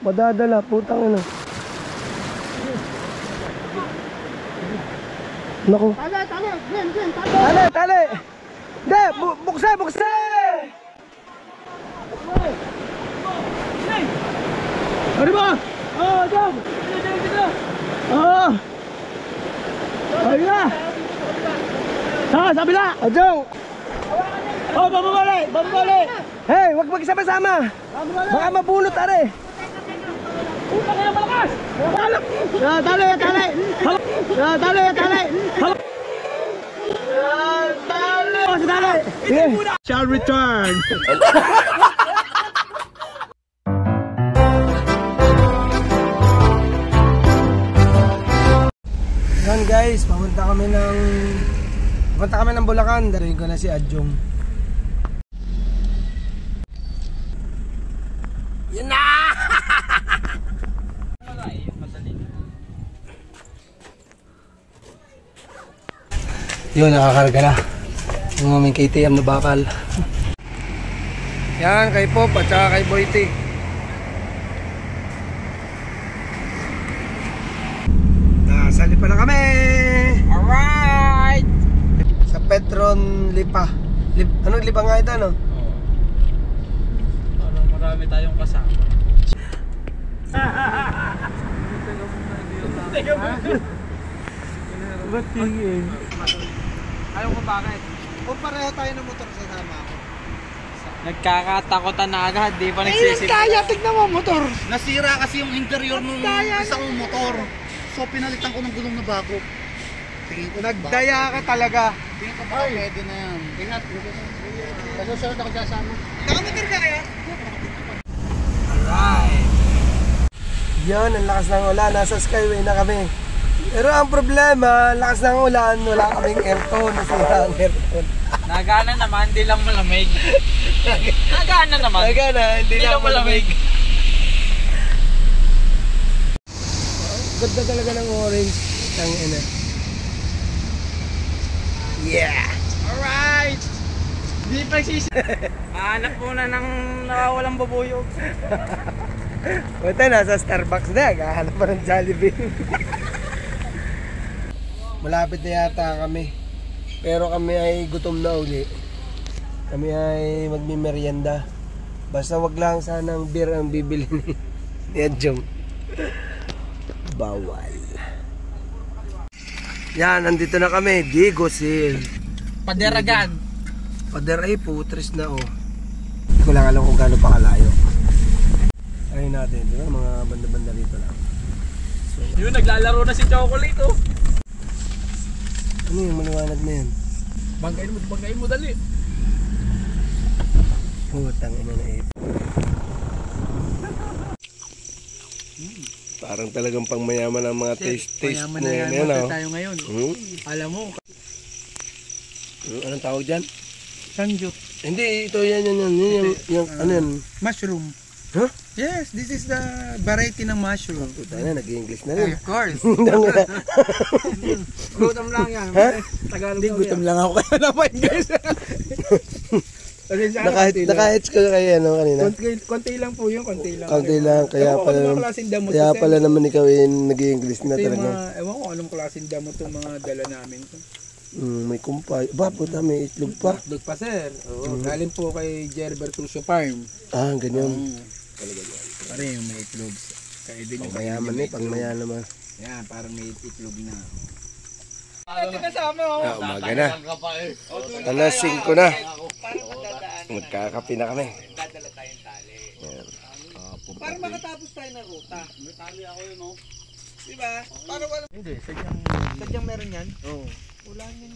Madadala, putang ina. Naku. Tali. Hindi, bukse. Ano ba? Dog. Ayun na. Sa bila. Jong. Babali. Hey, wag magsama-sama. Baka mabunot are. Puta kaya malakas. Dali. Shall return. Yan guys, pumunta kami ng Bulacan. Darin ko na si Adjong. Yan na! Yun, nakakarga na yung aming KTM na bakal. Yan, kay Pop at saka kay Boyti. Nasali pa na kami! Alright! Sa Petron Lipa. Anong Lipa nga ito, no? Parang marami tayong kasama. Ba't tingin? Ayaw ko bakit? Kung pareho tayo ng motor sa sama ako. Nagkakatakutan na agad, di pa nagsisip. Kaya, tignan mo motor. Nasira kasi yung interior ng isang motor. So pinalitan ko ng gulong na bago. Tingin ko nagdaya ka talaga. Tingin ko baka pwede na yan. Ingat. Kasusunod ako sasama. Nakamotor ka kaya? Alright. Yun, ang lakas ng ulan. Nasa Skyway na kami. Pero ang problema, lakas ng ulan, wala kaming aircon. Nasira ang aircon. Nagana naman, hindi lang malamig. Nagana naman. Hindi lang malamig. Ganda talaga ng orange. Tangina. Yeah! Alright! Di pa nagsisip. Hanap muna ng nakawalang bubuyog. Buta, nasa Starbucks na. Kahanap pa ng Jollibee. Malapit na yata kami. Pero kami ay gutom na uli. Kami ay magmimerienda. Basta wag lang sanang beer ang bibili ni Adjong. Bawal. Yan, nandito na kami. Digosil. Paderagan. Ay, putres na oh. Hindi ko lang alam kung gaano pa kalayo. Ayun natin. Diba? Mga banda-banda rito lang. So, Yun, naglalaro na si Chocolate oh. Ano yung maliwanag na yan? Banggain mo dali. Putang ina na ito. Parang talagang pangmayaman ang mga taste Mayaman na na yan. tayo ngayon. Alam mo. Anong tawag dyan? Sangyup. Hindi, ito yan. Ano yan? Mushroom. Huh? Yes, this is the variety ng mushroom. Puta na, nag-English na rin. Of course. Gutom lang yan. Ha? Tagalog Hindi, gutom lang ako kaya naman guys. Naka-hits ko kayo ano kanina. Konti lang po yun, konti lang. Konti lang, kaya pala naman ikaw nag-English na talaga. Ewan ko anong klaseng damo itong mga dala namin to. May kumpay. Ba, puta, may itlog pa. Itlog pa sir. Galing po kay Jerry Bertuccio Farm. Ah, ganyan. Pare yung may itlog. Kaya din yung Mayaman eh, pang mayaman naman. yan, parang may itlog na. Umaga na. Alas 5 na. Magkakapi na kami. Dadala tayong tali. Para makatapos tayo ng ruta. May tali ako yun oh. Diba? Para wala. Hindi, sadyang meron yan? Oo. Wala yan.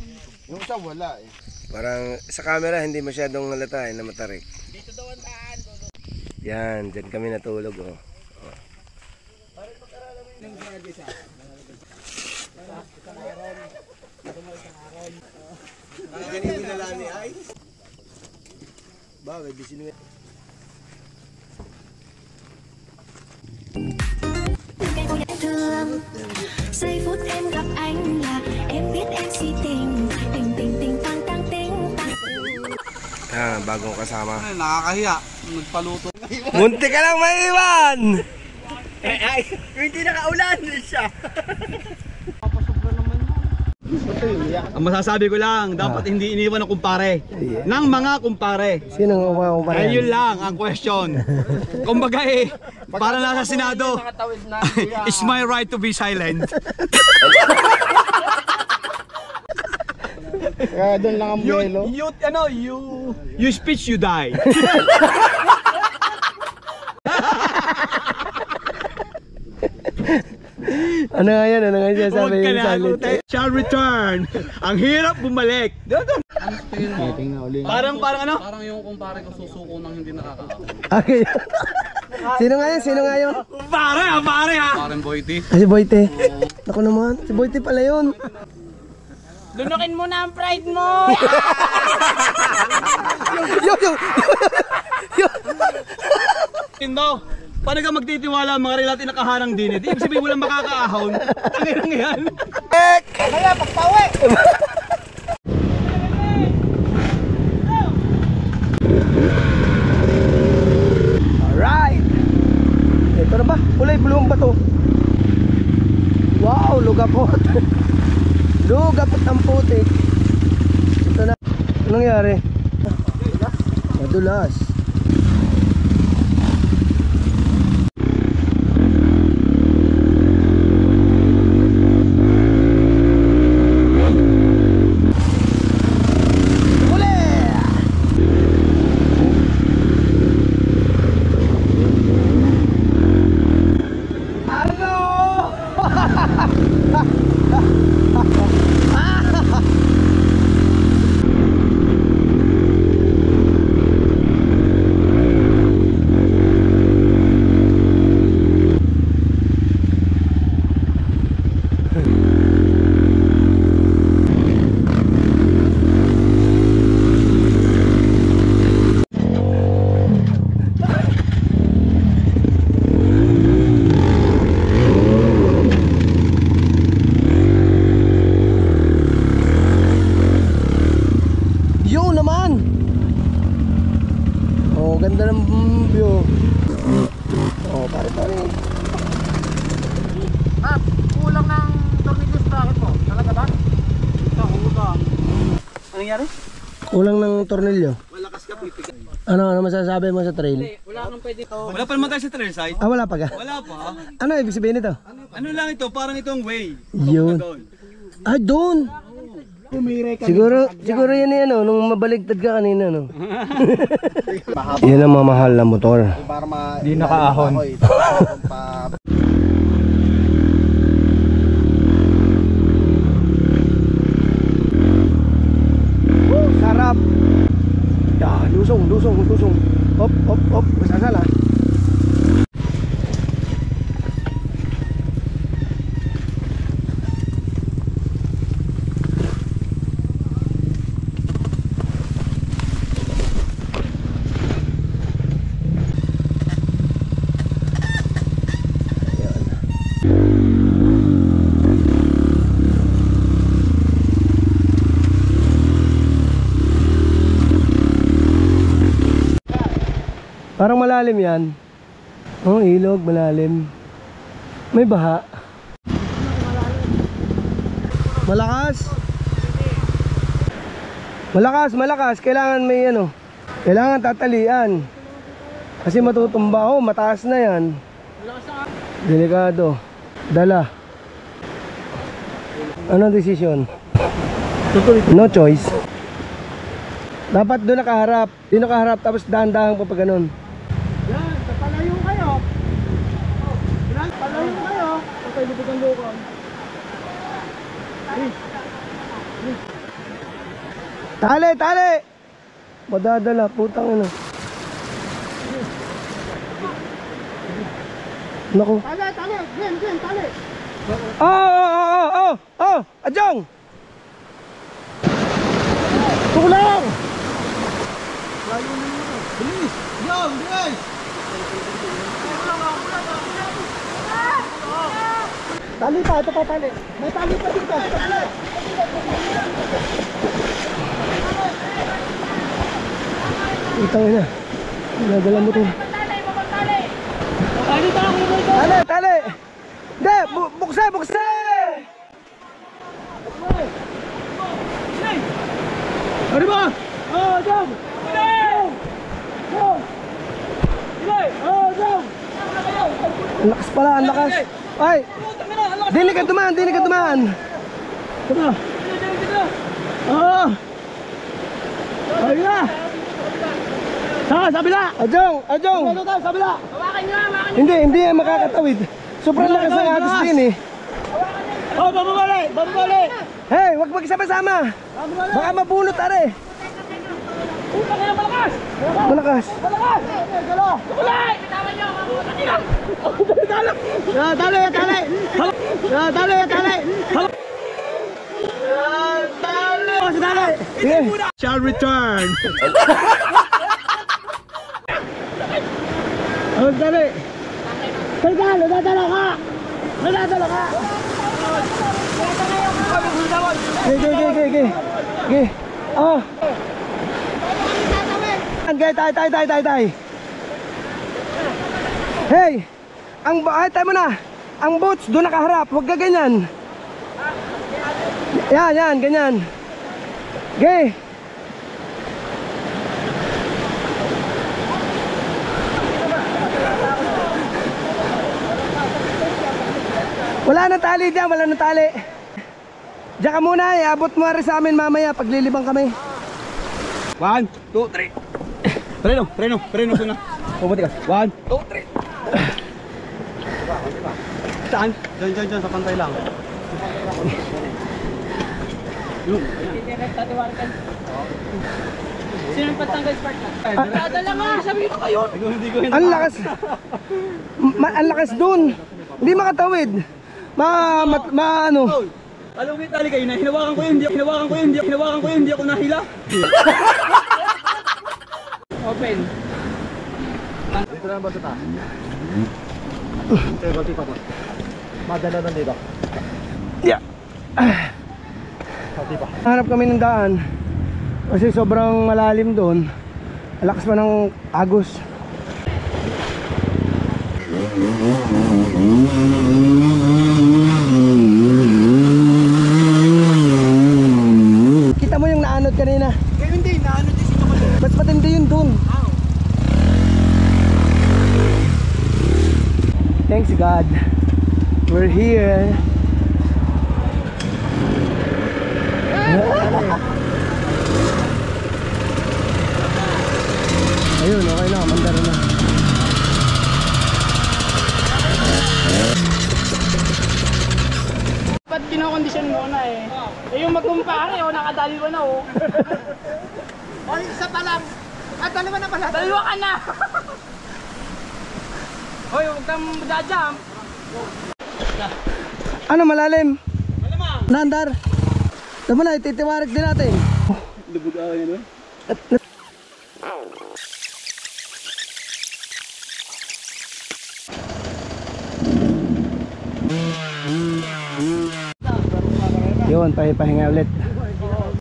Yung isa wala eh. Parang sa camera hindi masyadong halata na matarik. Dito daw ang daan. Yan, dyan kami natulog oh. Ganyan nila ni ay. Bagay, bisin mo. Giây phút em gặp anh là em biết em si tình tình tình tình tăng tăng tình Bagong kasama. Ay, nakakahiya. Nagpaluto. Munti ka lang maiwan! Hindi nakaulan siya. Ang masasabi ko lang, dapat hindi iniwan ng kumpare. Ng mga kumpare. Sino ang kumpare? Ayun lang ang question. Kumbaga para nasa Senado. It's my right to be silent. Doon lang ang buwelo. You speech, you die. Ano nga yan? Ano nga yan? Huwag Sabi ka yung na, silent. shall return. Ang hirap bumalik. Parang ano? Parang yung kumpare ko susuko nang hindi nakakaawa. Okay. Sino nga yan? Sino nga yun? Pare ha. Parang Boyty. Si Boyte. Ako naman. Si Boyte pala yun. Lunukin mo na ang pride mo! Tindo, paano ka magtitiwala ang mga relati nakaharang din? Ibig sabihin walang makakaahon. Ang hirang yan. Kaya pagpawi! Alright. Ito na ba? Kulay bulong ba to? Wow, lugapot. Lugapot ang puti. Ito na. Anong nangyari? Madulas. Ganda ng view. Oh, pare-pare. Kulang ng tornilyo sa bracket mo. Talaga ba? Kulang. Anong nangyari? Kulang ng tornilyo. Malakas ka pipigil. Ano masasabi mo sa trail? Wala nang pwede to. Wala pa naman tayo sa trail side. Ah, wala pa ka? Wala pa. Ano ibig sabihin nito? Ano lang ito? Parang itong way. Yun. Ah, doon. Siguro yan yan, no? Nung mabaligtad ka kanina, no? Yan ang mamahal na motor. Di nakaahon. Sarap. Lusong. Hop. Masasala. Parang malalim yan. Oh, ilog, malalim. May baha. Malakas. Kailangan may ano. Kailangan tatalian. Kasi matutumba. Oh, mataas na yan. Delikado. Dala. Anong desisyon? No choice. Dapat doon nakaharap. Doon nakaharap tapos dahan-dahan pa pag ganun. Yan, palayo kayo. Palayo kayo. Okay, lupit ang lukon. Tali! Madadala, putang ina. Naku. Tali. Glen, tali. Oh! Adjong! Tulang! Bilis! Tali pa, ito pa tali. May tali pa dito. Putang ina. Nadala mo to. Tali pa ako dito. Tali! tali. Hindi, bukse. Ano ba? Jump! Ang lakas pala, ang lakas. Ay! Dili ka dumaan. Tama. Ayun na! Sa kabila! Ajong! Kabila! Hindi yan makakatawid. Sobrang lakas ng agos din eh. Bababali! Hey, wag magsama-sama! Baka mabunot are! Malakas! Dali! Shall return! Dali! Nadadala ka! Okay. Oh. Tay. Hey! Tayo mo na! Ang boots, doon nakaharap. Huwag ka ganyan. Yan, ganyan. Okay. Wala nang tali dyan, Diyan ka muna, iabot mo rin sa amin mamaya paglilibang kami. 1, 2, 3. Preno muna. Pumunti ka. 1, 2, 3. Saan? Diyan, sa pantay lang. Sino yung patanggal spark na? Dadala nga, sabihin ko kayo. Ang lakas dun. Hindi makatawid. Ano? Alam mo yung tali kayo na hinawakan ko yun, hindi ako nahila. Open. Dito na ba ito? Balti pa. Madala na dito. Yeah. Balti pa. Hanap kami ng daan. Kasi sobrang malalim doon. Lakas pa ng agos. Kita mo yung naanod kanina. Hindi, naano din sila mali. Mas matindi yun dun. Thanks God. We're here. Ayun, okay na, mandaro na. Ba't kinokondisyon mo na eh? Yung magkumpare nakadali ko na Isa pa lang. Dalawa na pala. Dalawa ka na! Hoy, huwag kang dadjump. Ano malalim? Nandar. Tama na, ititiwarik din natin. Lubog ako yun Yun, pahinga ulit.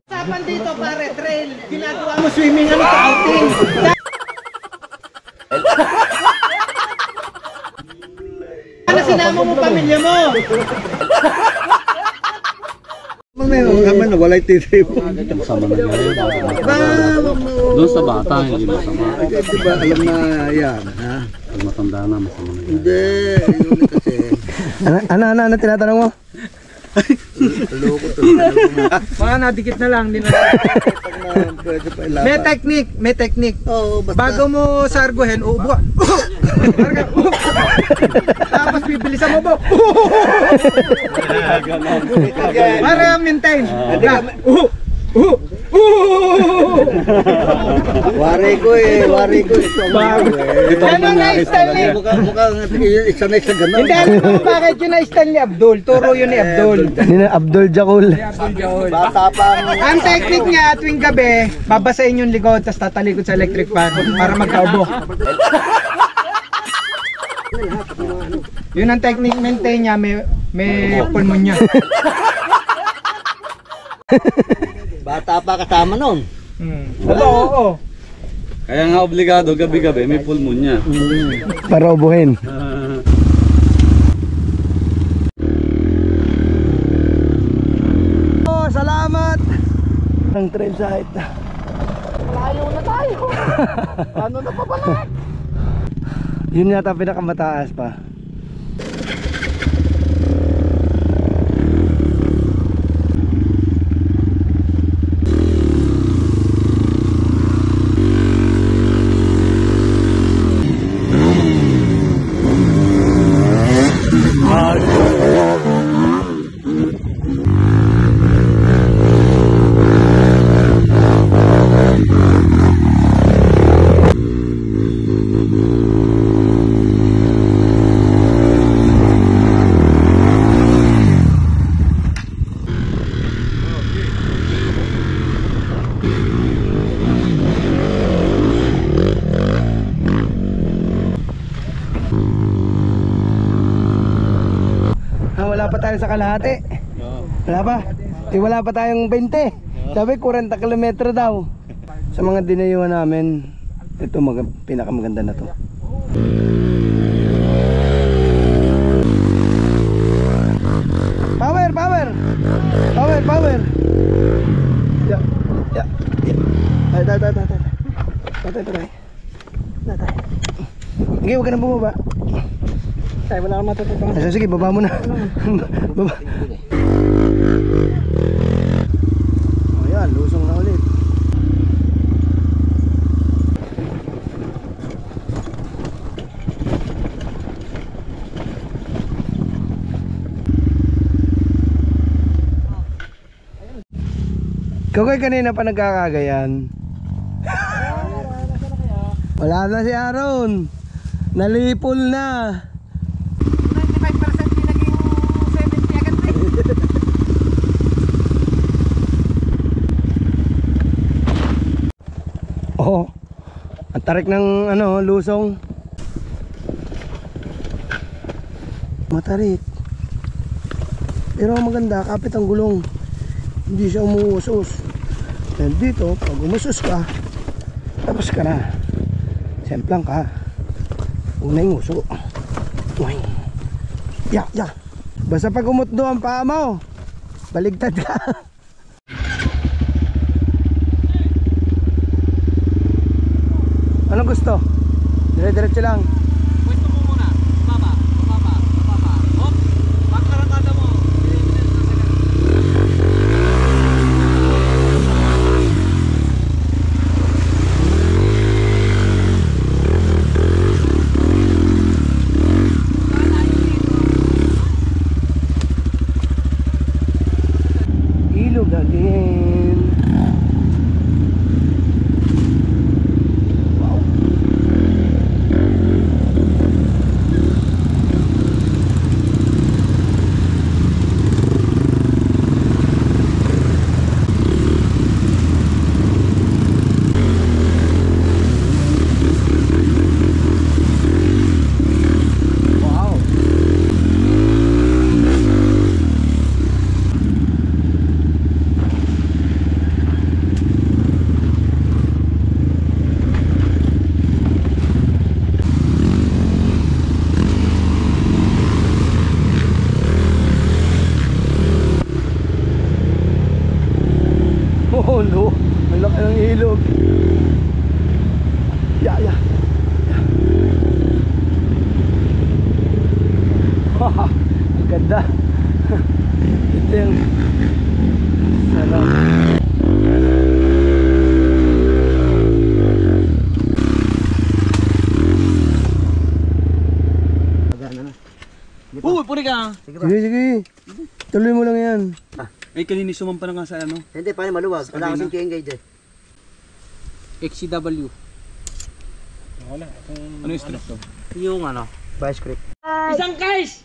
Usapan dito pare, trail. Ginagawa mo swimming sa outing. Ano sinama mo pamilya mo? Naman na walay titip. Sama na doon sa bata, hindi masama. Di ba alam na yan, ha? Pag matanda na, masama na yan. Hindi, yun kasi. Ano tinatanong mo? Mga nadikit na lang. May technique. Oo, basta. Bago mo sarguhin, uubo. Tapos bibilisan mo po. Para maintain. Wari ko. Ano na-style ni? Mukhang isanay sa gano'n. Hindi alam mo bakit yun na-style ni Abdul. Turo yun ni Abdul. Hindi na Abdul Jakul. Bata pa. Ang technique niya tuwing gabi, babasahin yung likod tapos tatalikod sa electric fan para magkaubo. Yun ang technique maintain niya, may pulmonya. Bata pa kasama nun. Oo. Kaya nga obligado, gabi-gabi, may pulmonya. Para ubuhin. Ang trail site. Malayo na tayo. Ano na pa pala? Yun yata pinakamataas pa. Wala pa tayo sa kalahati. Wala pa. Wala pa tayong 20. Sabi 40 kilometro daw. Sa mga dinayuhan namin, ito pinakamaganda na to. Power, power. Power, power. Ya, ya, ya. Tay. Sige, huwag ka na bumaba. Tayo, wala akong matutupan. Sige, baba mo na. Baba. Oh, yan, lusong na ulit. Kagay kanina pa nagkakagayan. Wala na si Aaron. Nalipol na. 95% naging 70 agad eh. Oh. Ang tarik ng lusong. Matarik. Pero maganda, kapit ang gulong. Hindi siya umuusos. Dahil dito, pag umusos ka, tapos ka na. Semplang ka. Una yung uso. Uy. Ya. Basta pag umutdo ang paa mo, baligtad ka. Anong gusto? Dire-diretso lang. Pwesto mo muna. Baba. Hop. Pagkarangkada mo. Ilog again. Wow. Wow. Oh no, ang laki ng ilog. Ya. Haha, ang ganda. Ito yung sarap. Puri ka. Sige. Tuloy mo lang yan. Ay, kanini sumampa na nga sa ano? Hindi, paano maluwag? Wala kasing ki-engage eh. XCW. Ano yung strap to? Yung ano? Vice grip. Isang case!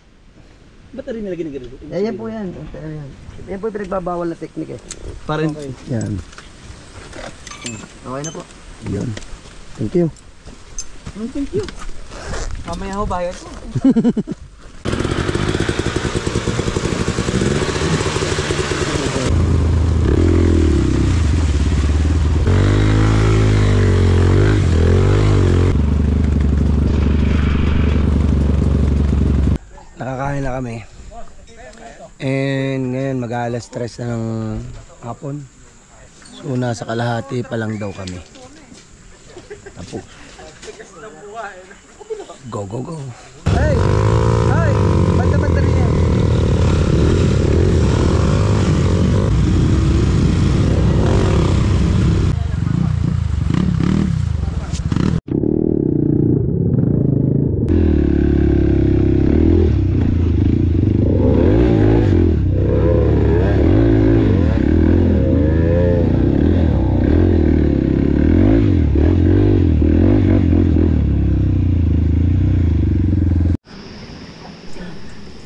Ba't rin nilagay na ganito? Yan po yan. Yan po yung pinagbabawal na technique eh. Parang Yan. Okay na po. Yun. Thank you. thank you. Mamaya ho bayad ko. Nakakain na kami. And ngayon mag-alas 3 na ng hapon. So nasa kalahati pa lang daw kami. Tapos. Go, go, go. Hey! Hey! Banda-banda rin yan.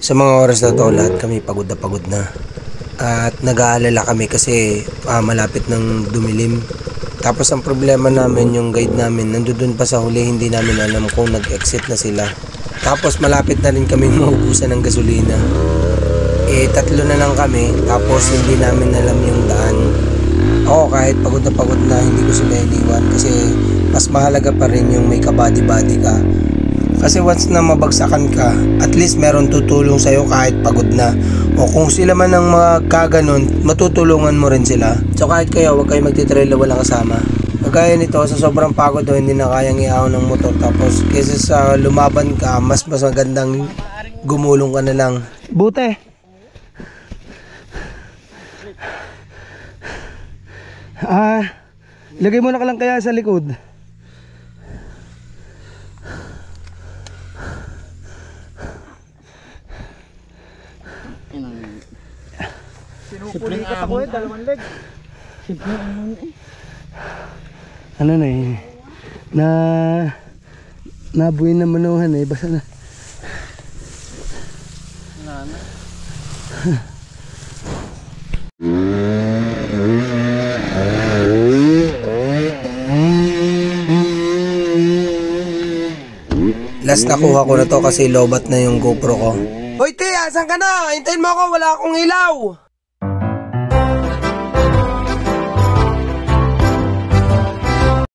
Sa mga oras na to, lahat kami pagod na. At nag-aalala kami kasi malapit ng dumilim. Tapos ang problema namin, yung guide namin, nandoon pa sa huli, hindi namin alam kung nag-exit na sila. Tapos malapit na rin kami maubusan ng gasolina. Tatlo na lang kami, tapos hindi namin alam yung daan. Ako kahit pagod na, hindi ko sila iniwan kasi mas mahalaga pa rin yung may kabady-body ka. Kasi once na mabagsakan ka, at least meron tutulong sa'yo kahit pagod na. O kung sila man ang magkaganon, matutulungan mo rin sila. So kahit kayo, huwag kayo magtitrail na walang kasama. Kagaya nito, sa sobrang pagod hindi na kayang iahon ng motor. Tapos kaysa sa lumaban ka, mas magandang gumulong ka na lang. Bute! Lagay mo na ka lang kaya sa likod. Sinupulikat ako dalawang leg. Ano na nabuhin na manuhan basta na. Last nakuha ko na to kasi lobat na yung GoPro ko. Hoy te, asan ka na? Hintayin mo ako, wala akong ilaw.